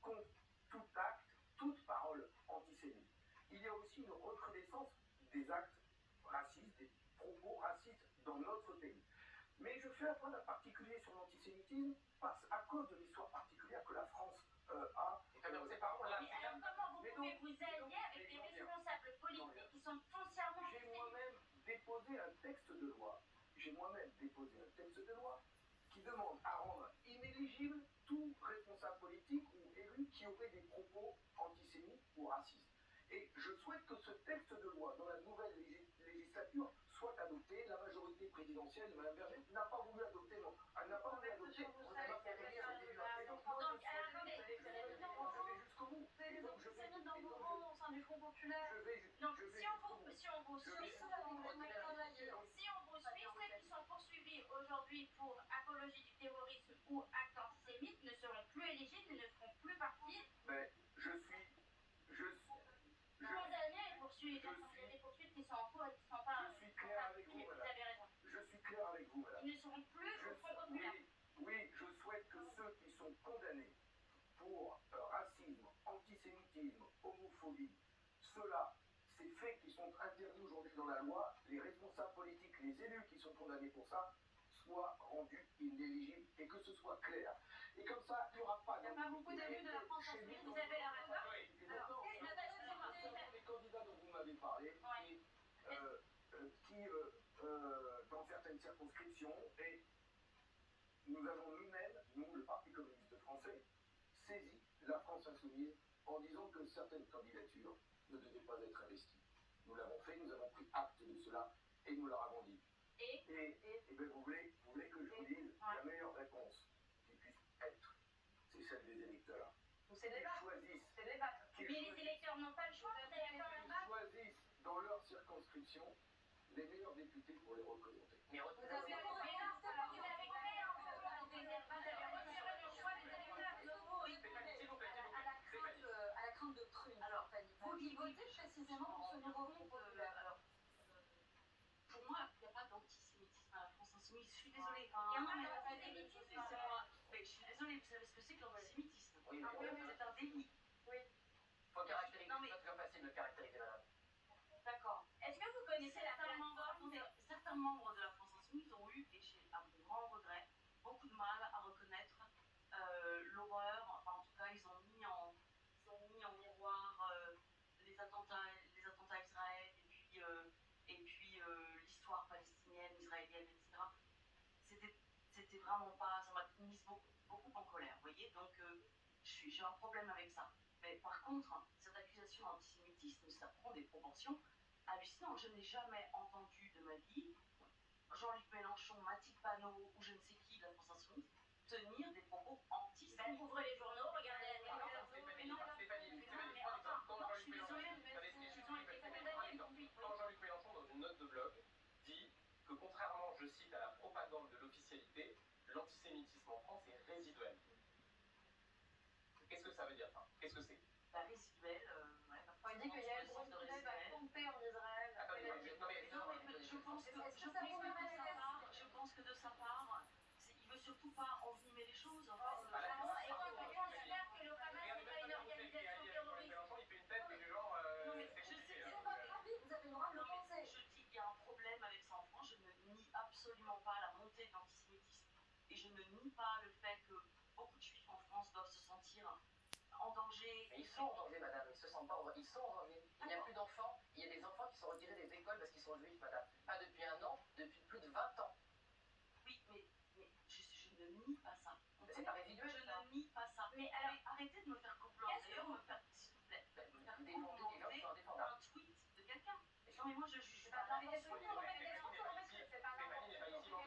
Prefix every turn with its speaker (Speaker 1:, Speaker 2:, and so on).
Speaker 1: contre tout acte, toute parole antisémite. Il y a aussi une recrudescence des actes racistes, des propos racistes dans notre pays. Mais je fais un point particulier sur l'antisémitisme à cause de l'histoire particulière que la France a.
Speaker 2: Mais alors comment vous pouvez vous allier avec des responsables politiques qui sont foncièrement antisémites?
Speaker 1: J'ai moi-même déposé un texte de loi. Qui demande à rendre inéligible tout responsable politique ou élu qui aurait des propos antisémites ou racistes. Et je souhaite que ce texte de loi dans la nouvelle législature soit adopté. La majorité présidentielle de Mme Berger n'a pas voulu adopter, non. Elle n'a pas voulu adopter.
Speaker 2: Donc, attendez, vous êtes dans vos rangs. Vous avez des antisémites dans vos rangs au sein du Front populaire. Donc, si on vous suit, ceux qui sont poursuivis aujourd'hui pour apologie du terrorisme ou actes antisémites ne seront plus éligibles et ne feront plus partie.
Speaker 1: Mais
Speaker 2: Condamnés et poursuivis. Il y a des poursuites qui sont en cours et qui ne sont pas.
Speaker 1: Je suis clair avec vous, madame.
Speaker 2: Vous avez raison.
Speaker 1: Je suis clair avec vous, madame.
Speaker 2: Ils ne seront plus au Front populaire.
Speaker 1: Oui, je souhaite que ceux qui sont condamnés pour racisme, antisémitisme, homophobie, ces faits qui sont interdits aujourd'hui dans la loi, les responsables politiques, les élus qui sont condamnés pour ça, soient rendus inéligibles et que ce soit clair. Et comme ça, il n'y aura pas...
Speaker 2: Il n'y a pas beaucoup d'élus de la France insoumise, vous avez la raison.
Speaker 1: Les candidats dont vous m'avez parlé, qui, dans certaines circonscriptions, et nous avons nous-mêmes, nous, le Parti communiste français, saisi la France insoumise en disant que certaines candidatures ne devaient pas être investies. Nous l'avons fait, nous avons pris acte de cela et nous leur avons dit. Et bien, vous voulez que je vous dise la meilleure réponse qui puisse être, c'est celle des électeurs.
Speaker 2: C'est des
Speaker 1: choisissent.
Speaker 2: Mais les électeurs n'ont pas le choix, vous avez quand même pas.
Speaker 1: Choisissent dans leur circonscription les meilleurs députés pour les représenter.
Speaker 2: Mais vous avez retiré le choix des électeurs.
Speaker 3: À la crainte de prunes. Alors, vous qui votez précisément pour ce nouveau groupe populaire.
Speaker 4: Pour moi, il n'y a pas d'antisémitisme à la France insoumise. Je suis désolée.
Speaker 2: Il y en a d'antisémitisme.
Speaker 4: C'est moi. Mais je suis désolée, vous savez ce que c'est que l'antisémitisme?
Speaker 2: Oui,
Speaker 4: c'est un délit.
Speaker 2: Oui.
Speaker 4: Faut caractériser. Non, mais c'est pas facile de caractériser, madame. D'accord.
Speaker 2: Est-ce que vous connaissez
Speaker 4: Certains membres de la France insoumise ont eu, et j'ai un grand regret, beaucoup de mal à reconnaître l'horreur. Enfin, en tout cas, ils ont mis en miroir les attentats à Israël et puis l'histoire palestinienne, israélienne, etc. C'était vraiment pas, ça m'a mis beaucoup en colère, vous voyez. Donc j'ai un problème avec ça. Mais par contre, cette accusation d'antisémitisme, ça prend des proportions hallucinantes. Je n'ai jamais entendu de ma vie Jean-Luc Mélenchon, Mathilde Panot ou je ne sais qui de la France insoumise tenir des propos antisémites.
Speaker 2: Ouvrez les journaux, regardez la
Speaker 5: Quand Jean-Luc Mélenchon, dans une note de blog, dit que contrairement, je cite, à la propagande de l'officialité, l'antisémitisme en France est résiduel. Qu'est-ce que ça veut dire, ça? Qu'est-ce que c'est?
Speaker 4: Résiduel,
Speaker 3: parfois il dit qu'il y a une grosse trêve à pomper en Israël.
Speaker 4: Je pense que de sa part, il veut surtout pas envenimer les choses.
Speaker 2: Et quand on considère que le Hamas n'est pas une organisation terroriste.
Speaker 5: Il fait une tête que les gens...
Speaker 3: Vous avez le droit de le penser.
Speaker 4: Je dis qu'il y a un problème avec ça en France. Je ne nie absolument pas la montée de l'antisémitisme. Et je ne nie pas le fait que beaucoup de juifs en France doivent se sentir en danger.
Speaker 6: Mais ils sont en danger, madame, ils se sentent pas en danger. Ils sont en danger. Il n'y a plus d'enfants, il y a des enfants qui sont retirés des écoles parce qu'ils sont juifs, madame. Pas depuis 1 an, depuis plus de 20 ans.
Speaker 4: Oui, mais je ne nie pas ça.
Speaker 6: C'est pas résiduel.
Speaker 4: Je ne nie pas ça.
Speaker 2: Mais alors,
Speaker 4: arrêtez de me faire